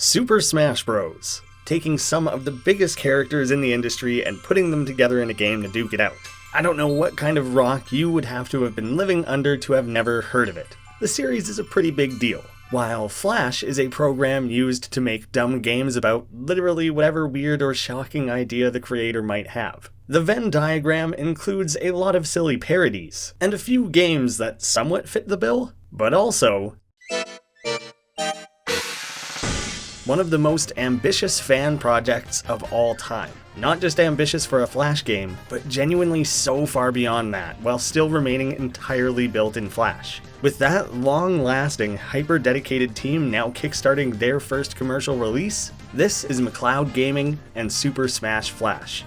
Super Smash Bros. Taking some of the biggest characters in the industry and putting them together in a game to duke it out. I don't know what kind of rock you would have to have been living under to have never heard of it. The series is a pretty big deal. While Flash is a program used to make dumb games about literally whatever weird or shocking idea the creator might have. The Venn diagram includes a lot of silly parodies, and a few games that somewhat fit the bill, but also one of the most ambitious fan projects of all time. Not just ambitious for a Flash game, but genuinely so far beyond that, while still remaining entirely built in Flash. With that long-lasting, hyper-dedicated team now kickstarting their first commercial release, this is McLeodGaming and Super Smash Flash.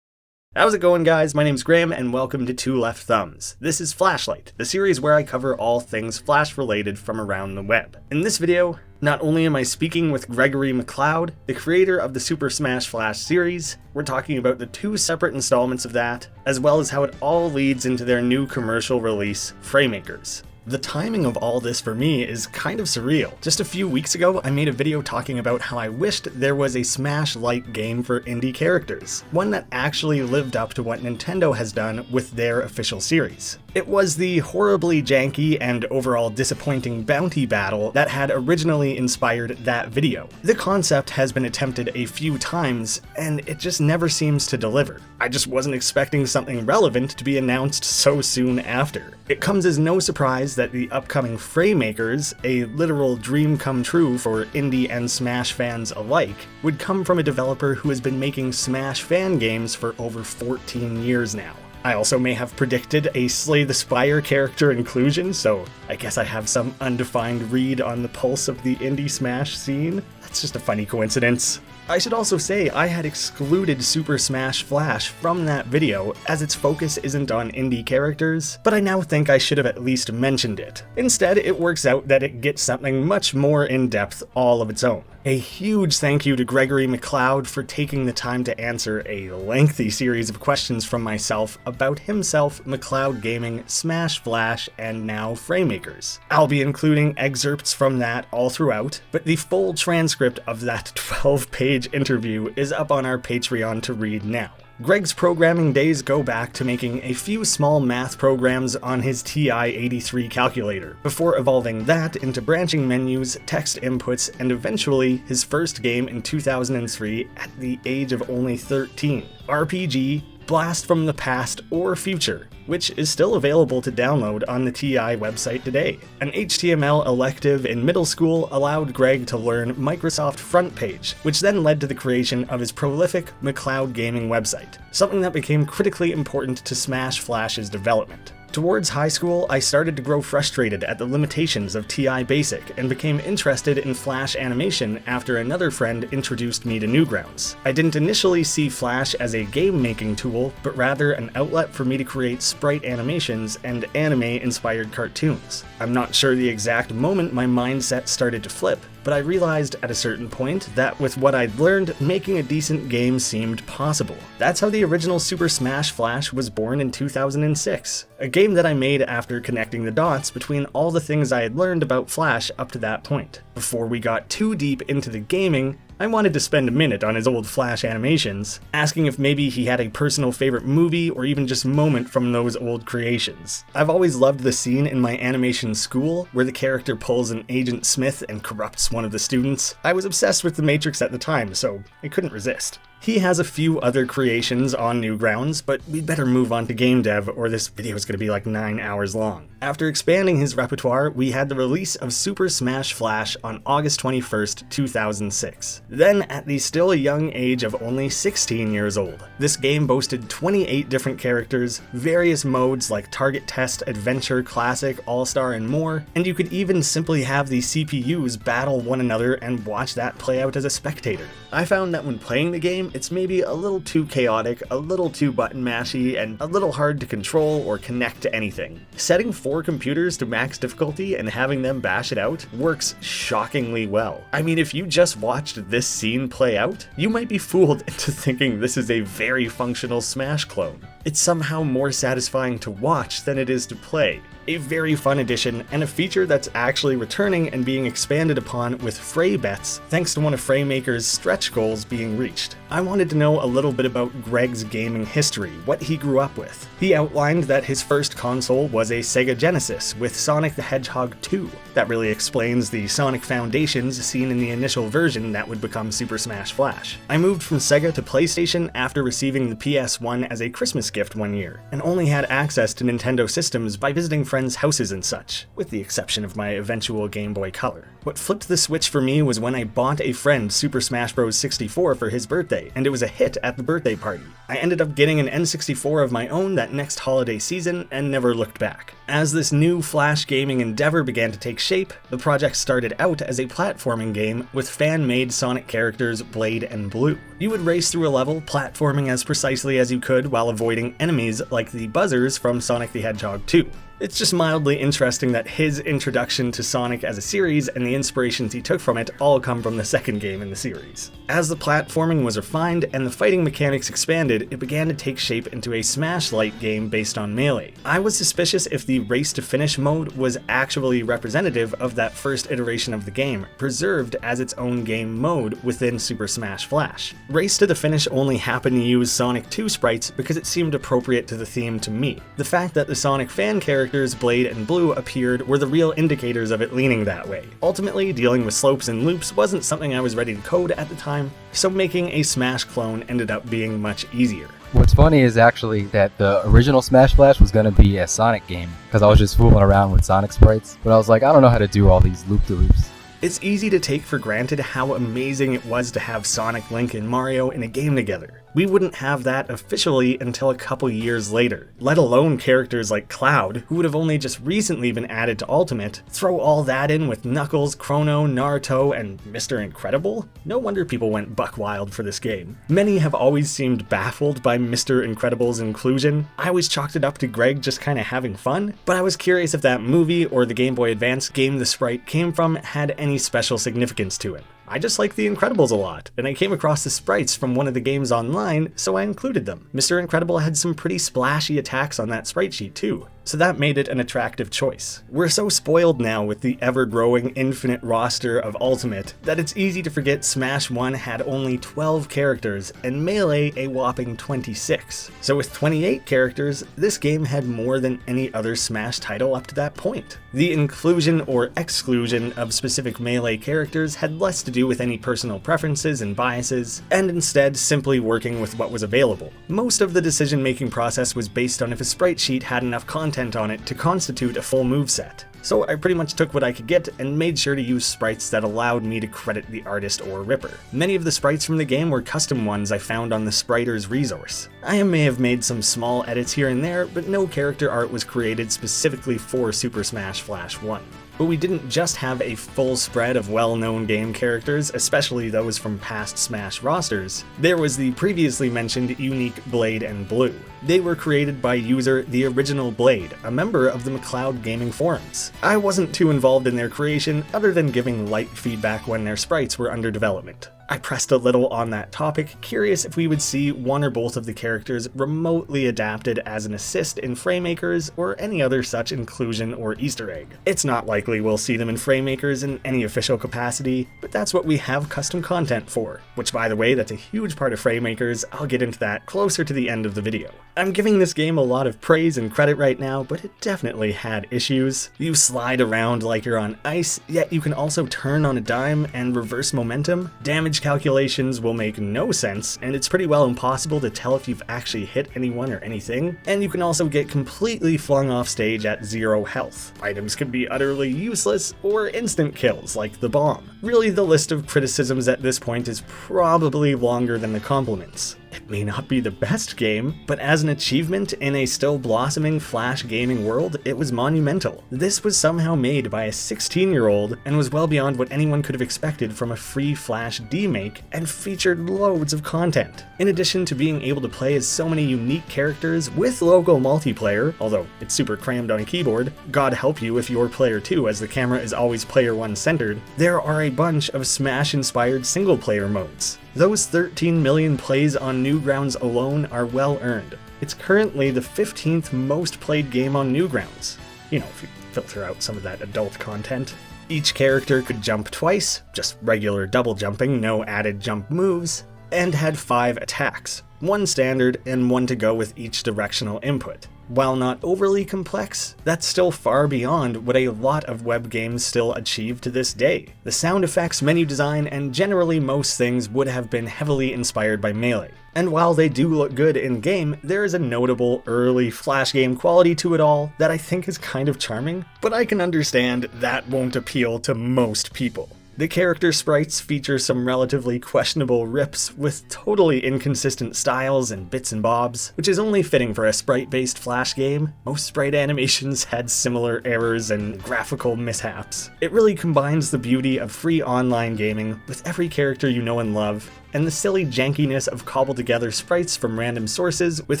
How's it going, guys? My name's Graham, and welcome to Two Left Thumbs. This is Flashlight, the series where I cover all things Flash-related from around the web. In this video, not only am I speaking with Greg McLeod, the creator of the Super Smash Flash series, we're talking about the two separate installments of that, as well as how it all leads into their new commercial release, Fraymakers. The timing of all this for me is kind of surreal. Just a few weeks ago, I made a video talking about how I wished there was a Smash-like game for indie characters, one that actually lived up to what Nintendo has done with their official series. It was the horribly janky and overall disappointing bounty battle that had originally inspired that video. The concept has been attempted a few times, and it just never seems to deliver. I just wasn't expecting something relevant to be announced so soon after. It comes as no surprise that the upcoming Fraymakers, a literal dream come true for indie and Smash fans alike, would come from a developer who has been making Smash fan games for over 14 years now. I also may have predicted a Slay the Spire character inclusion, so I guess I have some undefined read on the pulse of the indie Smash scene. That's just a funny coincidence. I should also say I had excluded Super Smash Flash from that video, as its focus isn't on indie characters, but I now think I should have at least mentioned it. Instead, it works out that it gets something much more in-depth all of its own. A huge thank you to Greg McLeod for taking the time to answer a lengthy series of questions from myself about himself, McLeodGaming, Smash Flash, and now Fraymakers. I'll be including excerpts from that all throughout, but the full transcript of that 12-page interview is up on our Patreon to read now. Greg's programming days go back to making a few small math programs on his TI-83 calculator, before evolving that into branching menus, text inputs, and eventually his first game in 2003 at the age of only 13, RPG Blast from the Past or Future, which is still available to download on the TI website today. An HTML elective in middle school allowed Greg to learn Microsoft Front Page, which then led to the creation of his prolific McLeodGaming website, something that became critically important to Smash Flash's development. Towards high school, I started to grow frustrated at the limitations of TI Basic and became interested in Flash animation after another friend introduced me to Newgrounds. I didn't initially see Flash as a game-making tool, but rather an outlet for me to create sprite animations and anime-inspired cartoons. I'm not sure the exact moment my mindset started to flip, but I realized at a certain point that with what I'd learned, making a decent game seemed possible. That's how the original Super Smash Flash was born in 2006, a game that I made after connecting the dots between all the things I had learned about Flash up to that point. Before we got too deep into the gaming, I wanted to spend a minute on his old Flash animations, asking if maybe he had a personal favorite movie or even just moment from those old creations. I've always loved the scene in my animation school where the character pulls an Agent Smith and corrupts one of the students. I was obsessed with The Matrix at the time, so I couldn't resist. He has a few other creations on Newgrounds, but we'd better move on to game dev or this video is going to be like 9 hours long. After expanding his repertoire, we had the release of Super Smash Flash on August 21st, 2006. Then, at the still young age of only 16 years old, this game boasted 28 different characters, various modes like Target Test, Adventure, Classic, All-Star, and more, and you could even simply have the CPUs battle one another and watch that play out as a spectator. I found that when playing the game, it's maybe a little too chaotic, a little too button mashy, and a little hard to control or connect to anything. Setting 4 computers to max difficulty and having them bash it out works shockingly well. I mean, if you just watched this scene play out, you might be fooled into thinking this is a very functional Smash clone. It's somehow more satisfying to watch than it is to play. A very fun addition, and a feature that's actually returning and being expanded upon with Fray bets, thanks to one of Fraymakers' stretch goals being reached. I wanted to know a little bit about Greg's gaming history, what he grew up with. He outlined that his first console was a Sega Genesis with Sonic the Hedgehog 2. That really explains the Sonic foundations seen in the initial version that would become Super Smash Flash. I moved from Sega to PlayStation after receiving the PS1 as a Christmas gift one year, and only had access to Nintendo systems by visiting friends' houses and such, with the exception of my eventual Game Boy Color. What flipped the switch for me was when I bought a friend Super Smash Bros. 64 for his birthday, and it was a hit at the birthday party. I ended up getting an N64 of my own that next holiday season and never looked back. As this new Flash gaming endeavor began to take shape, the project started out as a platforming game with fan-made Sonic characters Blade and Blue. You would race through a level, platforming as precisely as you could while avoiding enemies like the buzzers from Sonic the Hedgehog 2. It's just mildly interesting that his introduction to Sonic as a series and the inspirations he took from it all come from the second game in the series. As the platforming was refined and the fighting mechanics expanded, it began to take shape into a Smash-like game based on Melee. I was suspicious if the race to finish mode was actually representative of that first iteration of the game, preserved as its own game mode within Super Smash Flash. Race to the finish only happened to use Sonic 2 sprites because it seemed appropriate to the theme to me. The fact that the Sonic fan characters Blade and Blue appeared were the real indicators of it leaning that way. Ultimately, dealing with slopes and loops wasn't something I was ready to code at the time, so making a Smash clone ended up being much easier. What's funny is actually that the original Smash Flash was going to be a Sonic game, because I was just fooling around with Sonic sprites, but I was like, I don't know how to do all these loop-de-loops. It's easy to take for granted how amazing it was to have Sonic, Link, and Mario in a game together. We wouldn't have that officially until a couple years later, let alone characters like Cloud, who would have only just recently been added to Ultimate. Throw all that in with Knuckles, Chrono, Naruto, and Mr. Incredible? No wonder people went buck wild for this game. Many have always seemed baffled by Mr. Incredible's inclusion. I always chalked it up to Greg just kinda having fun, but I was curious if that movie or the Game Boy Advance game the sprite came from had any special significance to it. I just like the Incredibles a lot, and I came across the sprites from one of the games online, so I included them. Mr. Incredible had some pretty splashy attacks on that sprite sheet too, so that made it an attractive choice. We're so spoiled now with the ever-growing infinite roster of Ultimate that it's easy to forget Smash 1 had only 12 characters and Melee a whopping 26. So with 28 characters, this game had more than any other Smash title up to that point. The inclusion or exclusion of specific Melee characters had less to do with any personal preferences and biases, and instead simply working with what was available. Most of the decision-making process was based on if a sprite sheet had enough content on it to constitute a full moveset. So I pretty much took what I could get and made sure to use sprites that allowed me to credit the artist or ripper. Many of the sprites from the game were custom ones I found on the Spriters resource. I may have made some small edits here and there, but no character art was created specifically for Super Smash Flash 1. But we didn't just have a full spread of well-known game characters, especially those from past Smash rosters. There was the previously mentioned unique Blade and Blue. They were created by user The Original Blade, a member of the McLeodGaming forums. I wasn't too involved in their creation, other than giving light feedback when their sprites were under development. I pressed a little on that topic, curious if we would see one or both of the characters remotely adapted as an assist in Fraymakers or any other such inclusion or Easter egg. It's not likely we'll see them in Fraymakers in any official capacity, but that's what we have custom content for, which by the way, that's a huge part of Fraymakers. I'll get into that closer to the end of the video. I'm giving this game a lot of praise and credit right now, but it definitely had issues. You slide around like you're on ice, yet you can also turn on a dime and reverse momentum. Damage calculations will make no sense, and it's pretty well impossible to tell if you've actually hit anyone or anything, and you can also get completely flung off stage at 0 health. Items can be utterly useless or instant kills like the bomb. Really, the list of criticisms at this point is probably longer than the compliments. It may not be the best game, but as an achievement in a still blossoming Flash gaming world, it was monumental. This was somehow made by a 16-year-old and was well beyond what anyone could have expected from a free Flash D-make, and featured loads of content. In addition to being able to play as so many unique characters with local multiplayer, although it's super crammed on a keyboard, God help you if you're player 2 as the camera is always player 1 centered, there are a bunch of Smash-inspired single-player modes. Those 13 million plays on Newgrounds alone are well earned. it's currently the 15th most played game on Newgrounds. You know, if you filter out some of that adult content. Each character could jump twice, just regular double jumping, no added jump moves, and had 5 attacks, 1 standard and 1 to go with each directional input. While not overly complex, that's still far beyond what a lot of web games still achieve to this day. The sound effects, menu design, and generally most things would have been heavily inspired by Melee. And while they do look good in-game, there is a notable early Flash game quality to it all that I think is kind of charming, but I can understand that won't appeal to most people. The character sprites feature some relatively questionable rips with totally inconsistent styles and bits and bobs, which is only fitting for a sprite-based Flash game. Most sprite animations had similar errors and graphical mishaps. It really combines the beauty of free online gaming with every character you know and love, and the silly jankiness of cobbled together sprites from random sources with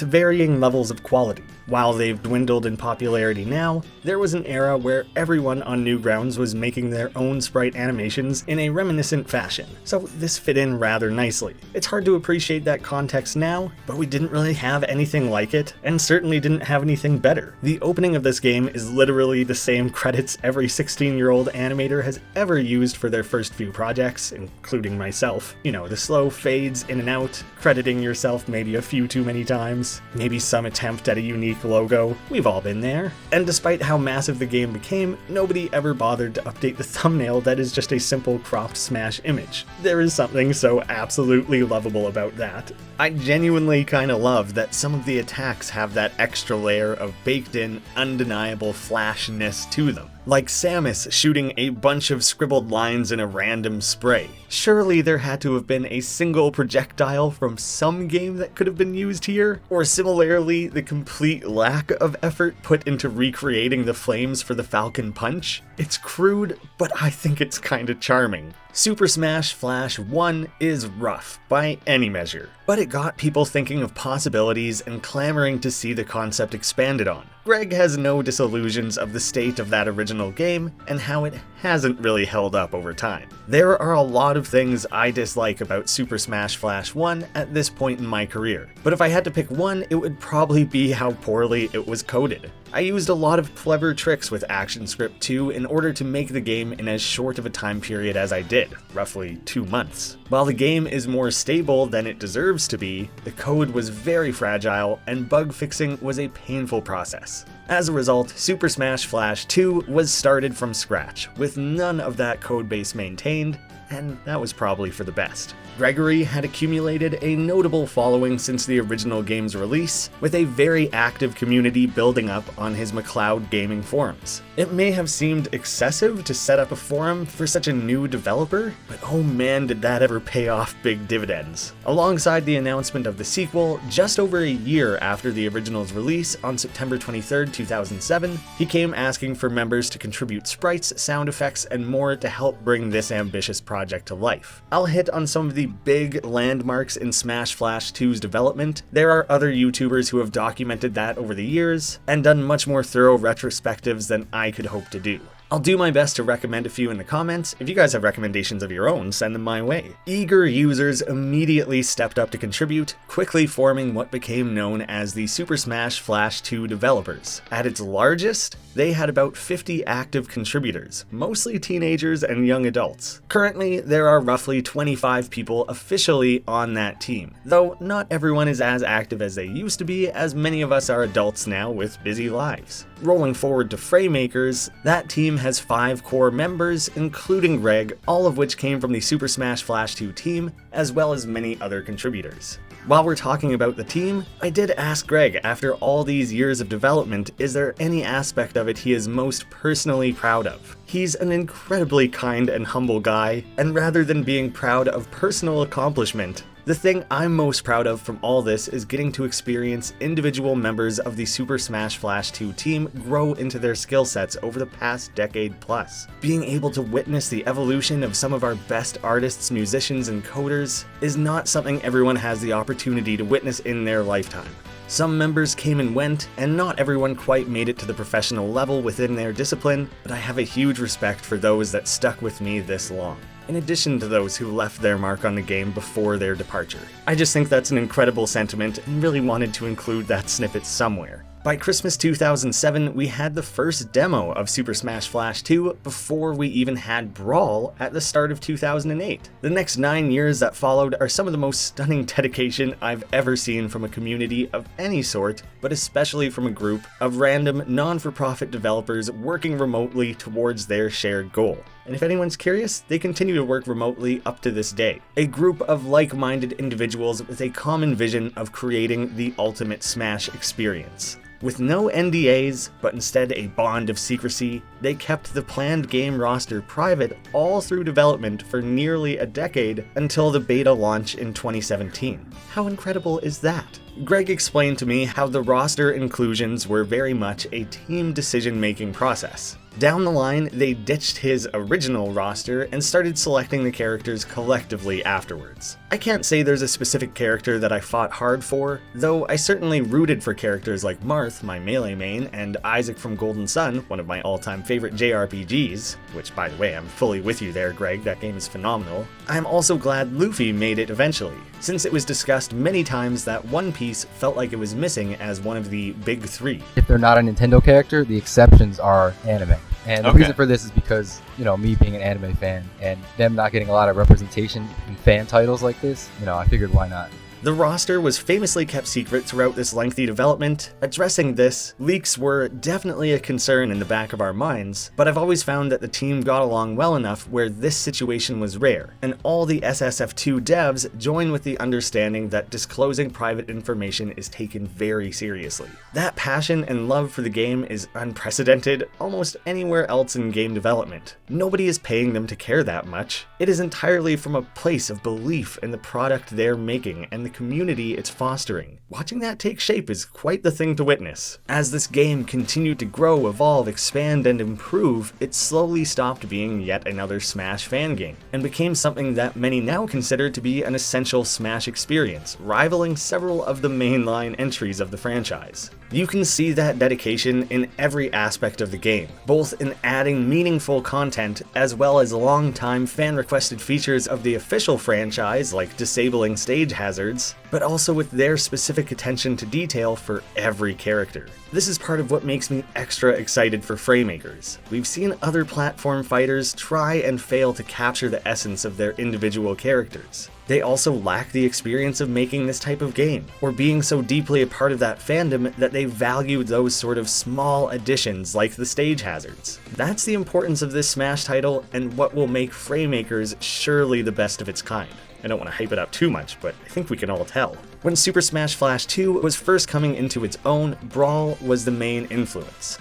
varying levels of quality. While they've dwindled in popularity now, there was an era where everyone on Newgrounds was making their own sprite animations in a reminiscent fashion, so this fit in rather nicely. It's hard to appreciate that context now, but we didn't really have anything like it, and certainly didn't have anything better. The opening of this game is literally the same credits every 16-year-old animator has ever used for their first few projects, including myself. You know, the slow fades in and out, crediting yourself maybe a few too many times, maybe some attempt at a unique logo. We've all been there. And despite how massive the game became, nobody ever bothered to update the thumbnail that is just a simple cropped Smash image. There is something so absolutely lovable about that. I genuinely kinda love that some of the attacks have that extra layer of baked-in, undeniable flashness to them. Like Samus shooting a bunch of scribbled lines in a random spray. Surely there had to have been a single projectile from some game that could have been used here? Or similarly, the complete lack of effort put into recreating the flames for the Falcon Punch? It's crude, but I think it's kinda charming. Super Smash Flash 1 is rough by any measure, but it got people thinking of possibilities and clamoring to see the concept expanded on. Greg has no disillusions of the state of that original game and how it hasn't really held up over time. There are a lot of things I dislike about Super Smash Flash 1 at this point in my career, but if I had to pick one, it would probably be how poorly it was coded. I used a lot of clever tricks with ActionScript 2 in order to make the game in as short of a time period as I did, roughly 2 months. While the game is more stable than it deserves to be, the code was very fragile and bug fixing was a painful process. As a result, Super Smash Flash 2 was started from scratch, with none of that codebase maintained, and that was probably for the best. Gregory had accumulated a notable following since the original game's release, with a very active community building up on his McLeodGaming forums. It may have seemed excessive to set up a forum for such a new developer, but oh man did that ever pay off big dividends. Alongside the announcement of the sequel, just over a year after the original's release on September 23, 2007, he came asking for members to contribute sprites, sound effects, and more to help bring this ambitious project to life. I'll hit on some of the big landmarks in Smash Flash 2's development. There are other YouTubers who have documented that over the years, and done much more thorough retrospectives than I could hope to do. I'll do my best to recommend a few in the comments. If you guys have recommendations of your own, send them my way. Eager users immediately stepped up to contribute, quickly forming what became known as the Super Smash Flash 2 developers. At its largest, they had about 50 active contributors, mostly teenagers and young adults. Currently, there are roughly 25 people officially on that team, though not everyone is as active as they used to be, as many of us are adults now with busy lives. Rolling forward to Fraymakers, that team has 5 core members, including Greg, all of which came from the Super Smash Flash 2 team, as well as many other contributors. While we're talking about the team, I did ask Greg, after all these years of development, is there any aspect of it he is most personally proud of? He's an incredibly kind and humble guy, and rather than being proud of personal accomplishment, the thing I'm most proud of from all this is getting to experience individual members of the Super Smash Flash 2 team grow into their skill sets over the past decade plus. Being able to witness the evolution of some of our best artists, musicians, and coders is not something everyone has the opportunity to witness in their lifetime. Some members came and went, and not everyone quite made it to the professional level within their discipline, but I have a huge respect for those that stuck with me this long. in addition to those who left their mark on the game before their departure. I just think that's an incredible sentiment and really wanted to include that snippet somewhere. By Christmas 2007, we had the first demo of Super Smash Flash 2 before we even had Brawl at the start of 2008. The next 9 years that followed are some of the most stunning dedication I've ever seen from a community of any sort, but especially from a group of random non-for-profit developers working remotely towards their shared goal. And if anyone's curious, they continue to work remotely up to this day. A group of like-minded individuals with a common vision of creating the ultimate Smash experience. With no NDAs, but instead a bond of secrecy, they kept the planned game roster private all through development for nearly a decade until the beta launch in 2017. How incredible is that? Greg explained to me how the roster inclusions were very much a team decision-making process. Down the line, they ditched his original roster and started selecting the characters collectively afterwards. I can't say there's a specific character that I fought hard for, though I certainly rooted for characters like Marth, my melee main, and Isaac from Golden Sun, one of my all-time favorite JRPGs, which by the way, I'm fully with you there, Greg, that game is phenomenal. I'm also glad Luffy made it eventually, since it was discussed many times that One Piece felt like it was missing as one of the big three. If they're not a Nintendo character, the exceptions are anime. And the reason for this is because, me being an anime fan and them not getting a lot of representation in fan titles like this, I figured why not. The roster was famously kept secret throughout this lengthy development. Addressing this, leaks were definitely a concern in the back of our minds, but I've always found that the team got along well enough where this situation was rare, and all the SSF2 devs join with the understanding that disclosing private information is taken very seriously. That passion and love for the game is unprecedented almost anywhere else in game development. Nobody is paying them to care that much. It is entirely from a place of belief in the product they're making and the community it's fostering. Watching that take shape is quite the thing to witness. As this game continued to grow, evolve, expand, and improve, it slowly stopped being yet another Smash fan game, and became something that many now consider to be an essential Smash experience, rivaling several of the mainline entries of the franchise. You can see that dedication in every aspect of the game, both in adding meaningful content as well as long-time fan-requested features of the official franchise like disabling stage hazards, but also with their specific attention to detail for every character. This is part of what makes me extra excited for Fraymakers. We've seen other platform fighters try and fail to capture the essence of their individual characters. They also lack the experience of making this type of game, or being so deeply a part of that fandom that they value those sort of small additions like the stage hazards. That's the importance of this Smash title and what will make Fraymakers surely the best of its kind. I don't want to hype it up too much, but I think we can all tell. When Super Smash Flash 2 was first coming into its own, Brawl was the main influence.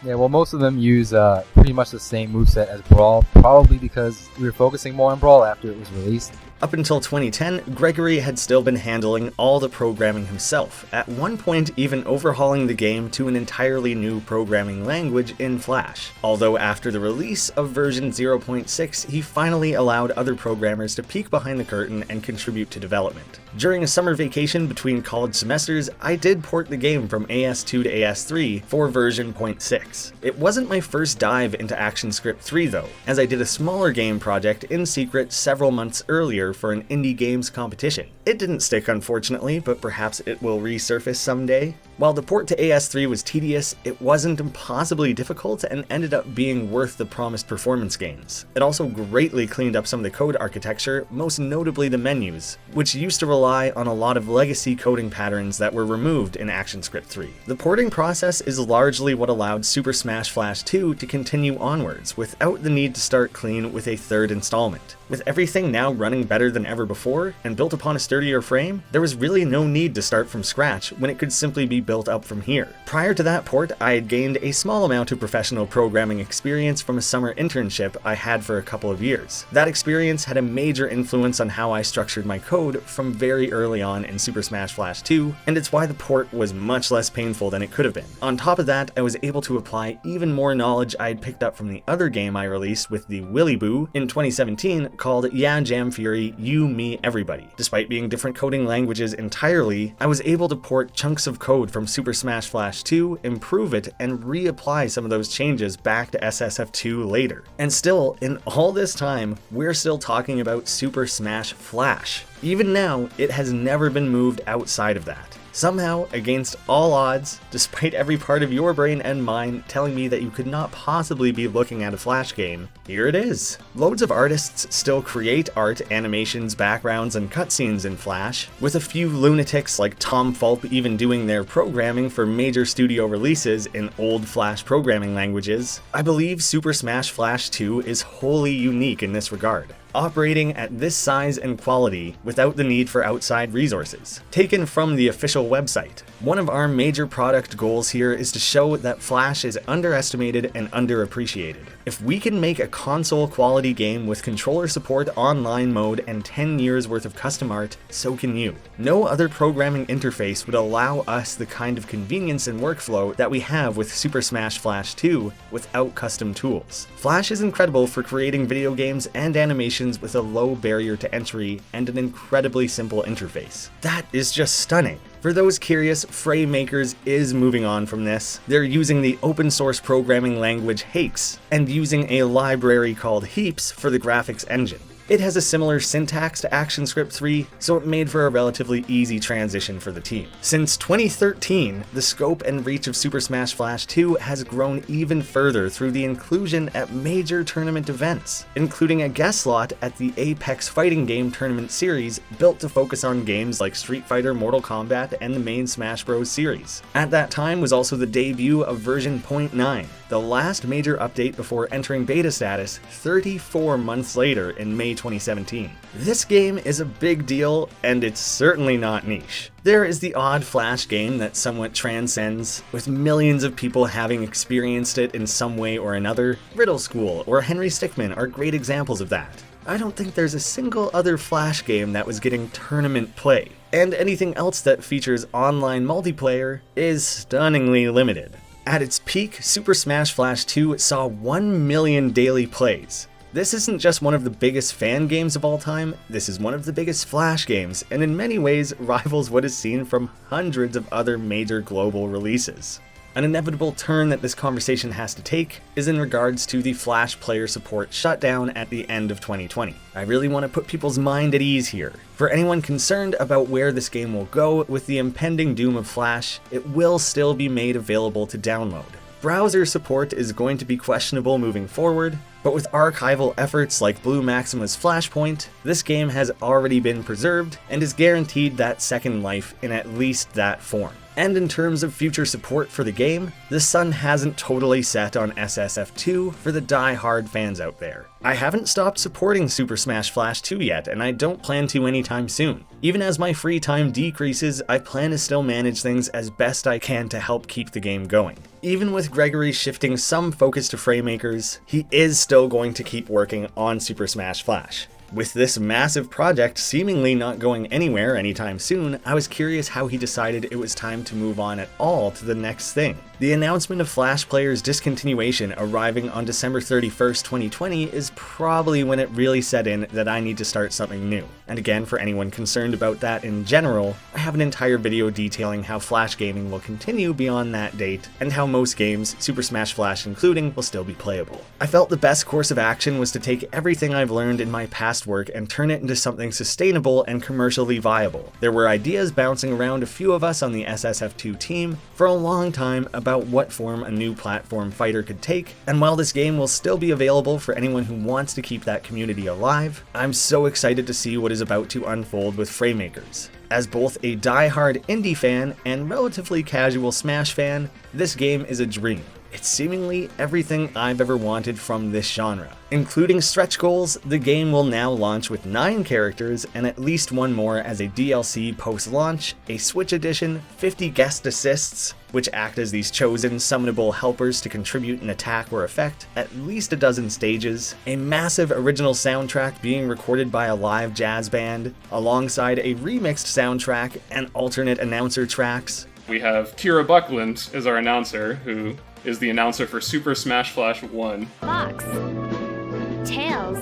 Yeah, well, most of them use pretty much the same moveset as Brawl, probably because we were focusing more on Brawl after it was released. Up until 2010, Gregory had still been handling all the programming himself, at one point even overhauling the game to an entirely new programming language in Flash. Although after the release of version 0.6, he finally allowed other programmers to peek behind the curtain and contribute to development. During a summer vacation between college semesters, I did port the game from AS2 to AS3 for version 0.6. It wasn't my first dive into ActionScript 3 though, as I did a smaller game project in secret several months earlier for an indie games competition. It didn't stick unfortunately, but perhaps it will resurface someday. While the port to AS3 was tedious, it wasn't impossibly difficult and ended up being worth the promised performance gains. It also greatly cleaned up some of the code architecture, most notably the menus, which used to rely on a lot of legacy coding patterns that were removed in ActionScript 3. The porting process is largely what allowed Super Smash Flash 2 to continue onwards, without the need to start clean with a third installment. With everything now running better than ever before, and built upon a sturdier frame, there was really no need to start from scratch when it could simply be built up from here. Prior to that port, I had gained a small amount of professional programming experience from a summer internship I had for a couple of years. That experience had a major influence on how I structured my code from very early on in Super Smash Flash 2, and it's why the port was much less painful than it could have been. On top of that, I was able to apply even more knowledge I had picked up from the other game I released with the Willy Boo in 2017 called Yeah Jam Fury You Me Everybody. Despite being being different coding languages entirely, I was able to port chunks of code from Super Smash Flash 2, improve it, and reapply some of those changes back to SSF2 later. And still, in all this time, we're still talking about Super Smash Flash. Even now, it has never been moved outside of that. Somehow, against all odds, despite every part of your brain and mine telling me that you could not possibly be looking at a Flash game, here it is. Loads of artists still create art, animations, backgrounds, and cutscenes in Flash, with a few lunatics like Tom Fulp even doing their programming for major studio releases in old Flash programming languages. I believe Super Smash Flash 2 is wholly unique in this regard, operating at this size and quality without the need for outside resources. Taken from the official website, one of our major product goals here is to show that Flash is underestimated and underappreciated. If we can make a console quality game with controller support, online mode, and 10 years worth of custom art, so can you. No other programming interface would allow us the kind of convenience and workflow that we have with Super Smash Flash 2 without custom tools. Flash is incredible for creating video games and animations with a low barrier to entry and an incredibly simple interface. That is just stunning. For those curious, Fraymakers is moving on from this. They're using the open source programming language Hakes and using a library called Heaps for the graphics engine. It has a similar syntax to ActionScript 3, so it made for a relatively easy transition for the team. Since 2013, the scope and reach of Super Smash Flash 2 has grown even further through the inclusion at major tournament events, including a guest slot at the Apex fighting game tournament series built to focus on games like Street Fighter, Mortal Kombat, and the main Smash Bros. Series. At that time was also the debut of version 0.9, the last major update before entering beta status 34 months later in May 2017. This game is a big deal, and it's certainly not niche. There is the odd Flash game that somewhat transcends, with millions of people having experienced it in some way or another. Riddle School or Henry Stickmin are great examples of that. I don't think there's a single other Flash game that was getting tournament play, and anything else that features online multiplayer is stunningly limited. At its peak, Super Smash Flash 2 saw 1 million daily plays. This isn't just one of the biggest fan games of all time, this is one of the biggest Flash games, and in many ways rivals what is seen from hundreds of other major global releases. An inevitable turn that this conversation has to take is in regards to the Flash player support shutdown at the end of 2020. I really want to put people's mind at ease here. For anyone concerned about where this game will go with the impending doom of Flash, it will still be made available to download. Browser support is going to be questionable moving forward, but with archival efforts like Blue Maxima's Flashpoint, this game has already been preserved and is guaranteed that second life in at least that form. And in terms of future support for the game, the sun hasn't totally set on SSF2 for the die-hard fans out there. I haven't stopped supporting Super Smash Flash 2 yet, and I don't plan to anytime soon. Even as my free time decreases, I plan to still manage things as best I can to help keep the game going. Even with Gregory shifting some focus to Fraymakers, he is still going to keep working on Super Smash Flash. With this massive project seemingly not going anywhere anytime soon, I was curious how he decided it was time to move on at all to the next thing. The announcement of Flash Player's discontinuation arriving on December 31st, 2020 is probably when it really set in that I need to start something new. And again, for anyone concerned about that in general, I have an entire video detailing how Flash gaming will continue beyond that date, and how most games, Super Smash Flash including, will still be playable. I felt the best course of action was to take everything I've learned in my past work and turn it into something sustainable and commercially viable. There were ideas bouncing around a few of us on the SSF2 team for a long time about what form a new platform fighter could take, and while this game will still be available for anyone who wants to keep that community alive, I'm so excited to see what is about to unfold with Fraymakers. As both a die-hard indie fan and relatively casual Smash fan, this game is a dream. It's seemingly everything I've ever wanted from this genre. Including stretch goals, the game will now launch with 9 characters and at least one more as a DLC post-launch, a Switch edition, 50 guest assists, which act as these chosen summonable helpers to contribute an attack or effect, at least a dozen stages, a massive original soundtrack being recorded by a live jazz band, alongside a remixed soundtrack and alternate announcer tracks. We have Kira Buckland as our announcer, who is the announcer for Super Smash Flash 1. Fox. Tails.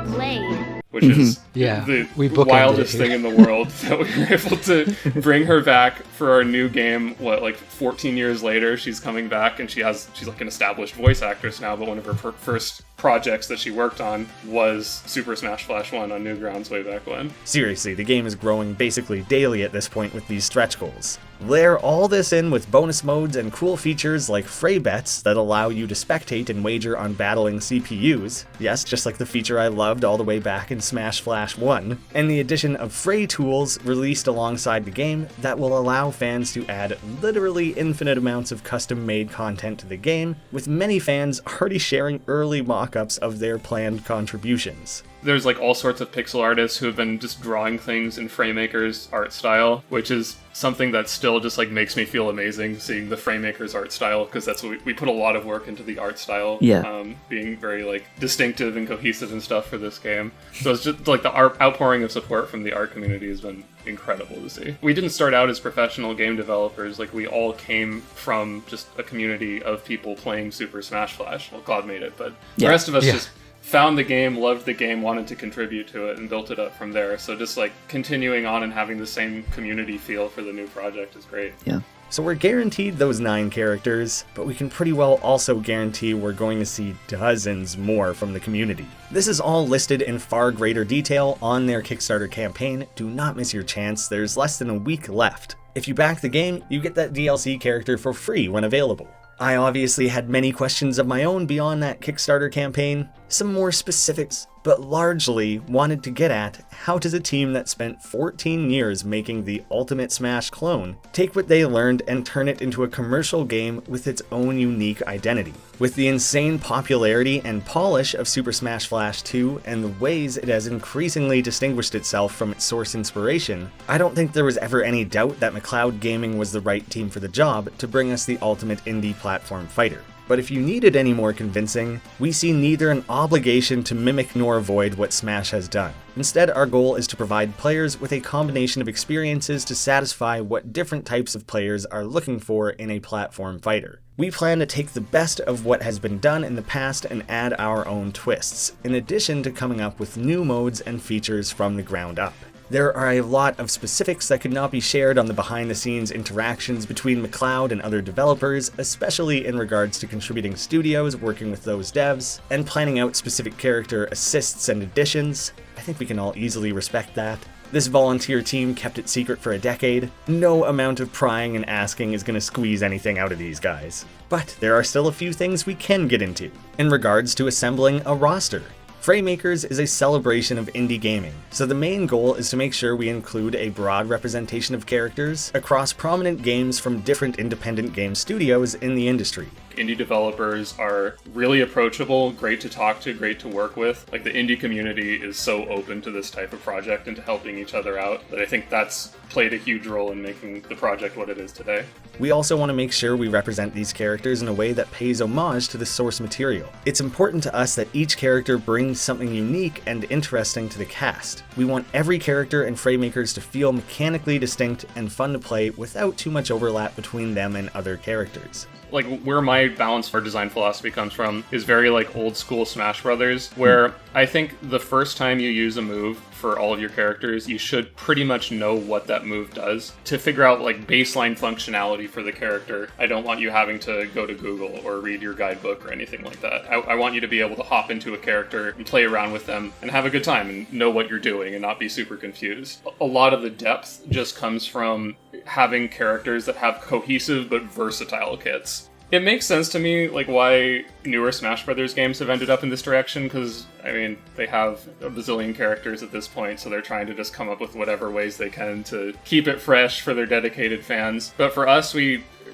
Blade. which is we wildest thing in the world that we were able to bring her back for our new game. 14 years later, she's coming back, and she's like an established voice actress now, but one of her first projects that she worked on was Super Smash Flash 1 on Newgrounds way back when. Seriously, the game is growing basically daily at this point with these stretch goals. Layer all this in with bonus modes and cool features like Fray bets that allow you to spectate and wager on battling CPUs, yes, just like the feature I loved all the way back in Smash Flash 1, and the addition of Fray tools released alongside the game that will allow fans to add literally infinite amounts of custom-made content to the game, with many fans already sharing early mock-ups of their planned contributions. There's like all sorts of pixel artists who have been just drawing things in Fraymakers art style, which is something that still just like makes me feel amazing seeing the Fraymakers art style, because that's what we put a lot of work into the art style, being very like distinctive and cohesive and stuff for this game. So it's just like the outpouring of support from the art community has been incredible to see. We didn't start out as professional game developers. Like, we all came from just a community of people playing Super Smash Flash. Well, Claude made it, but the rest of us just found the game, loved the game, wanted to contribute to it, and built it up from there. So just like continuing on and having the same community feel for the new project is great. Yeah. So we're guaranteed those 9 characters, but we can pretty well also guarantee we're going to see dozens more from the community. This is all listed in far greater detail on their Kickstarter campaign. Do not miss your chance, there's less than a week left. If you back the game, you get that DLC character for free when available. I obviously had many questions of my own beyond that Kickstarter campaign, some more specifics, but largely wanted to get at how does a team that spent 14 years making the Ultimate Smash clone take what they learned and turn it into a commercial game with its own unique identity. With the insane popularity and polish of Super Smash Flash 2 and the ways it has increasingly distinguished itself from its source inspiration, I don't think there was ever any doubt that McLeodGaming was the right team for the job to bring us the ultimate indie platform fighter. But if you needed any more convincing, we see neither an obligation to mimic nor avoid what Smash has done. Instead, our goal is to provide players with a combination of experiences to satisfy what different types of players are looking for in a platform fighter. We plan to take the best of what has been done in the past and add our own twists, in addition to coming up with new modes and features from the ground up. There are a lot of specifics that could not be shared on the behind-the-scenes interactions between McLeod and other developers, especially in regards to contributing studios, working with those devs, and planning out specific character assists and additions. I think we can all easily respect that. This volunteer team kept it secret for a decade. No amount of prying and asking is going to squeeze anything out of these guys. But there are still a few things we can get into, in regards to assembling a roster. Fraymakers is a celebration of indie gaming, so the main goal is to make sure we include a broad representation of characters across prominent games from different independent game studios in the industry. Indie developers are really approachable, great to talk to, great to work with. Like, the indie community is so open to this type of project and to helping each other out that I think that's played a huge role in making the project what it is today. We also want to make sure we represent these characters in a way that pays homage to the source material. It's important to us that each character brings something unique and interesting to the cast. We want every character in Fraymakers to feel mechanically distinct and fun to play without too much overlap between them and other characters. Like, where my balance for design philosophy comes from is very like old school Smash Brothers, where I think the first time you use a move for all of your characters, you should pretty much know what that move does to figure out like baseline functionality for the character. I don't want you having to go to Google or read your guidebook or anything like that. I want you to be able to hop into a character and play around with them and have a good time and know what you're doing and not be super confused. A lot of the depth just comes from having characters that have cohesive but versatile kits. It makes sense to me, like, why newer Smash Brothers games have ended up in this direction, because, I mean, they have a bazillion characters at this point, so they're trying to just come up with whatever ways they can to keep it fresh for their dedicated fans. But for us,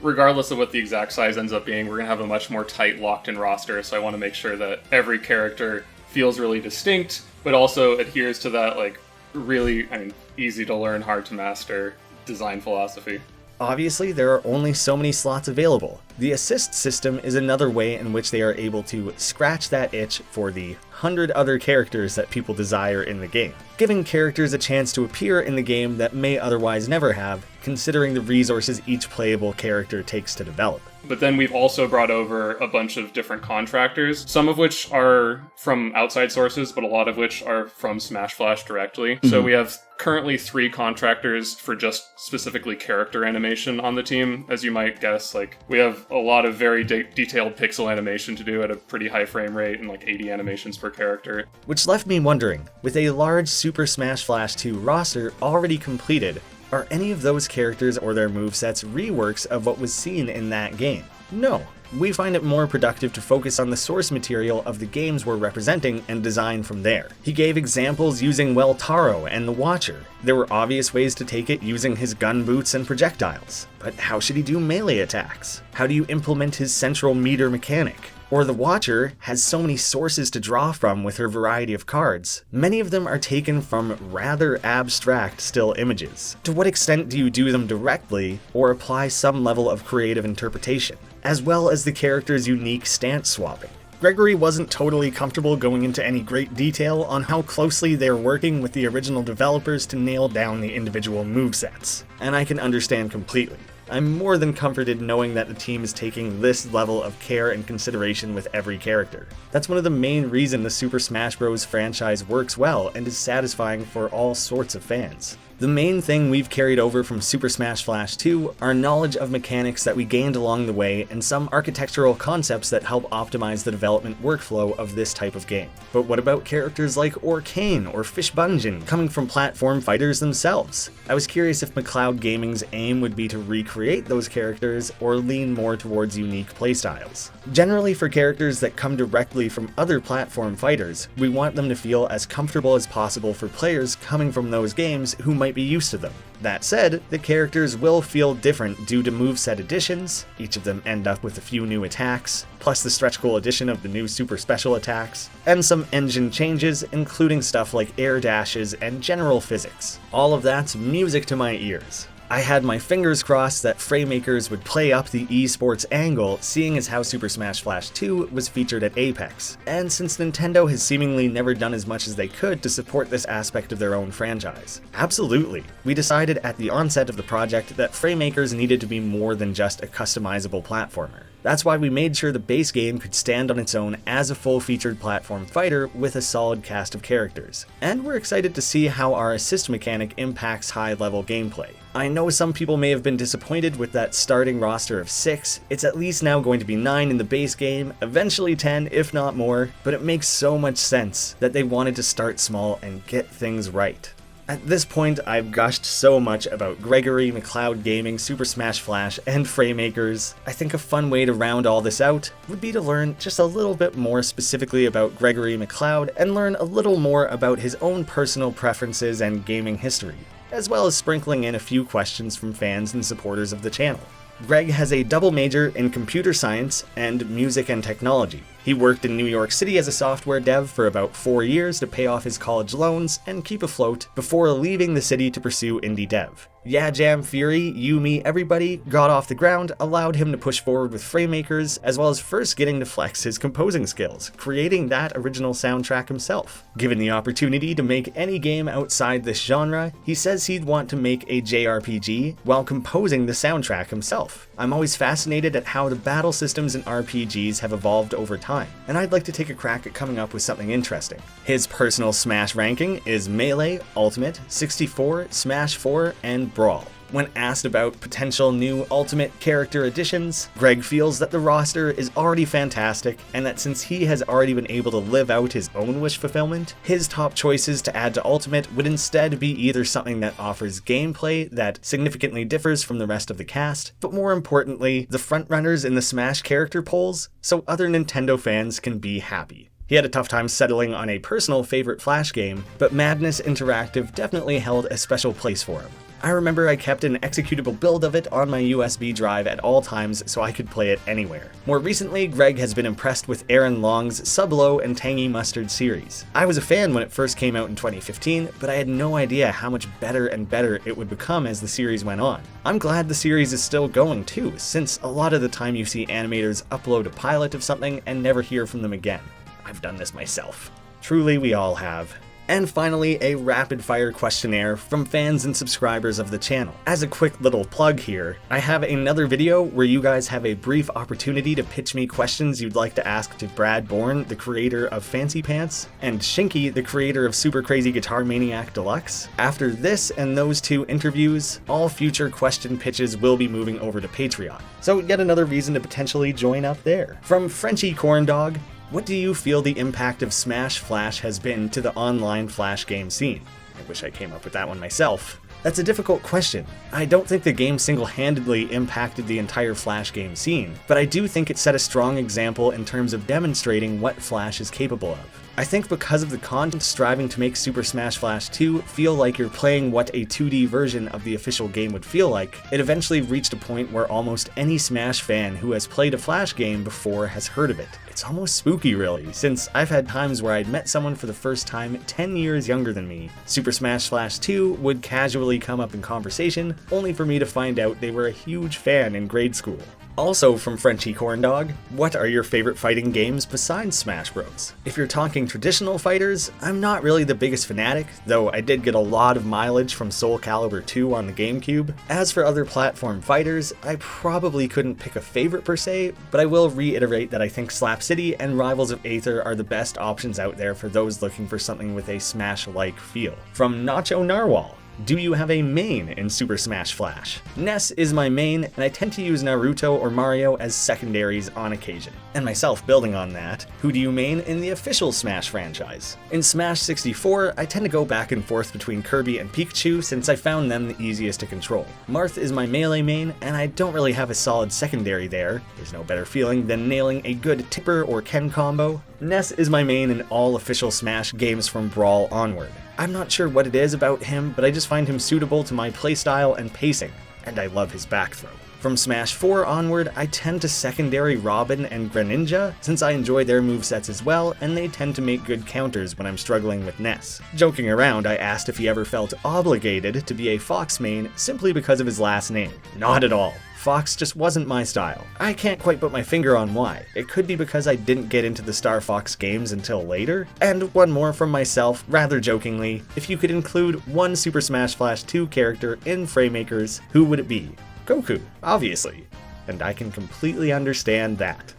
regardless of what the exact size ends up being, we're going to have a much more tight, locked-in roster, so I want to make sure that every character feels really distinct, but also adheres to that, like, really, I mean, easy to learn, hard to master design philosophy. Obviously, there are only so many slots available. The assist system is another way in which they are able to scratch that itch for the 100 other characters that people desire in the game, giving characters a chance to appear in the game that may otherwise never have, considering the resources each playable character takes to develop. But then we've also brought over a bunch of different contractors, some of which are from outside sources, but a lot of which are from Smash Flash directly. So we have currently 3 contractors for just specifically character animation on the team. As you might guess, like, we have a lot of very detailed pixel animation to do at a pretty high frame rate and like 80 animations per character. Which left me wondering, with a large Super Smash Flash 2 roster already completed, are any of those characters or their movesets reworks of what was seen in that game? No. We find it more productive to focus on the source material of the games we're representing and design from there. He gave examples using Weltaro and the Watcher. There were obvious ways to take it using his gun boots and projectiles. But how should he do melee attacks? How do you implement his central meter mechanic? Or the Watcher has so many sources to draw from with her variety of cards. Many of them are taken from rather abstract still images. To what extent do you do them directly, or apply some level of creative interpretation? As well as the character's unique stance swapping. Gregory wasn't totally comfortable going into any great detail on how closely they're working with the original developers to nail down the individual movesets, and I can understand completely. I'm more than comforted knowing that the team is taking this level of care and consideration with every character. That's one of the main reasons the Super Smash Bros. Franchise works well and is satisfying for all sorts of fans. The main thing we've carried over from Super Smash Flash 2 are knowledge of mechanics that we gained along the way and some architectural concepts that help optimize the development workflow of this type of game. But what about characters like Orcane or Fish Bungeon coming from platform fighters themselves? I was curious if McLeodGaming's aim would be to recreate those characters or lean more towards unique playstyles. Generally, for characters that come directly from other platform fighters, we want them to feel as comfortable as possible for players coming from those games who might be used to them. That said, the characters will feel different due to moveset additions. Each of them end up with a few new attacks, plus the stretch goal addition of the new super special attacks, and some engine changes, including stuff like air dashes and general physics. All of that's music to my ears. I had my fingers crossed that Fraymakers would play up the esports angle, seeing as how Super Smash Flash 2 was featured at Apex, and since Nintendo has seemingly never done as much as they could to support this aspect of their own franchise. Absolutely. We decided at the onset of the project that Fraymakers needed to be more than just a customizable platformer. That's why we made sure the base game could stand on its own as a full-featured platform fighter with a solid cast of characters. And we're excited to see how our assist mechanic impacts high-level gameplay. I know some people may have been disappointed with that starting roster of 6, it's at least now going to be 9 in the base game, eventually 10 if not more, but it makes so much sense that they wanted to start small and get things right. At this point, I've gushed so much about Gregory, McLeodGaming, Super Smash Flash, and Fraymakers. I think a fun way to round all this out would be to learn just a little bit more specifically about Gregory McLeod and learn a little more about his own personal preferences and gaming history, as well as sprinkling in a few questions from fans and supporters of the channel. Greg has a double major in computer science and music and technology. He worked in New York City as a software dev for about 4 years to pay off his college loans and keep afloat before leaving the city to pursue indie dev. Yeah Jam Fury, You Me Everybody got off the ground, allowed him to push forward with Fraymakers, as well as first getting to flex his composing skills, creating that original soundtrack himself. Given the opportunity to make any game outside this genre, he says he'd want to make a JRPG while composing the soundtrack himself. I'm always fascinated at how the battle systems in RPGs have evolved over time, and I'd like to take a crack at coming up with something interesting. His personal Smash ranking is Melee, Ultimate, 64, Smash 4, and Brawl. When asked about potential new Ultimate character additions, Greg feels that the roster is already fantastic, and that since he has already been able to live out his own wish fulfillment, his top choices to add to Ultimate would instead be either something that offers gameplay that significantly differs from the rest of the cast, but more importantly, the frontrunners in the Smash character polls, so other Nintendo fans can be happy. He had a tough time settling on a personal favorite Flash game, but Madness Interactive definitely held a special place for him. I remember I kept an executable build of it on my USB drive at all times so I could play it anywhere. More recently, Greg has been impressed with Aaron Long's Sub-Lo and Tangy Mustard series. I was a fan when it first came out in 2015, but I had no idea how much better and better it would become as the series went on. I'm glad the series is still going too, since a lot of the time you see animators upload a pilot of something and never hear from them again. I've done this myself. Truly, we all have. And finally, a rapid-fire questionnaire from fans and subscribers of the channel. As a quick little plug here, I have another video where you guys have a brief opportunity to pitch me questions you'd like to ask to Brad Bourne, the creator of Fancy Pants, and Shinky, the creator of Super Crazy Guitar Maniac Deluxe. After this and those 2 interviews, all future question pitches will be moving over to Patreon. So yet another reason to potentially join up there. From Frenchy Corndog, what do you feel the impact of Smash Flash has been to the online Flash game scene? I wish I came up with that one myself. That's a difficult question. I don't think the game single-handedly impacted the entire Flash game scene, but I do think it set a strong example in terms of demonstrating what Flash is capable of. I think because of the content striving to make Super Smash Flash 2 feel like you're playing what a 2D version of the official game would feel like, it eventually reached a point where almost any Smash fan who has played a Flash game before has heard of it. It's almost spooky really, since I've had times where I'd met someone for the first time 10 years younger than me. Super Smash Flash 2 would casually come up in conversation, only for me to find out they were a huge fan in grade school. Also from Frenchy Corndog, what are your favorite fighting games besides Smash Bros? If you're talking traditional fighters, I'm not really the biggest fanatic, though I did get a lot of mileage from Soul Calibur 2 on the GameCube. As for other platform fighters, I probably couldn't pick a favorite per se, but I will reiterate that I think Slap City and Rivals of Aether are the best options out there for those looking for something with a Smash-like feel. From Nacho Narwhal, do you have a main in Super Smash Flash? Ness is my main, and I tend to use Naruto or Mario as secondaries on occasion. And myself building on that, who do you main in the official Smash franchise? In Smash 64, I tend to go back and forth between Kirby and Pikachu since I found them the easiest to control. Marth is my melee main, and I don't really have a solid secondary there. There's no better feeling than nailing a good Tipper or Ken combo. Ness is my main in all official Smash games from Brawl onward. I'm not sure what it is about him, but I just find him suitable to my playstyle and pacing, and I love his back throw. From Smash 4 onward, I tend to secondary Robin and Greninja, since I enjoy their movesets as well, and they tend to make good counters when I'm struggling with Ness. Joking around, I asked if he ever felt obligated to be a Fox main simply because of his last name. Not at all. Fox just wasn't my style. I can't quite put my finger on why. It could be because I didn't get into the Star Fox games until later. And one more from myself, rather jokingly, if you could include one Super Smash Flash 2 character in Fraymakers, who would it be? Goku, obviously. And I can completely understand that.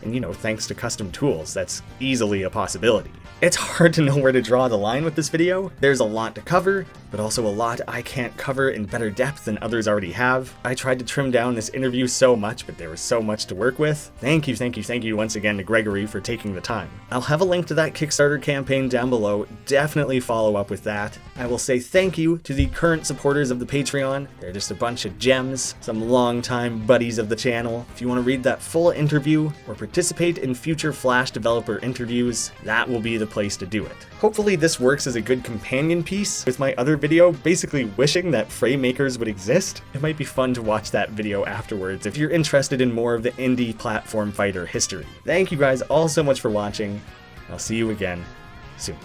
And you know, thanks to custom tools, that's easily a possibility. It's hard to know where to draw the line with this video. There's a lot to cover, but also a lot I can't cover in better depth than others already have. I tried to trim down this interview so much, but there was so much to work with. Thank you once again to Gregory for taking the time. I'll have a link to that Kickstarter campaign down below. Definitely follow up with that. I will say thank you to the current supporters of the Patreon. They're just a bunch of gems, some longtime buddies of the channel. If you want to read that full interview or participate in future Flash developer interviews, that will be the place to do it. Hopefully this works as a good companion piece with my other video, basically wishing that Fraymakers would exist. It might be fun to watch that video afterwards if you're interested in more of the indie platform fighter history. Thank you guys all so much for watching. I'll see you again soon.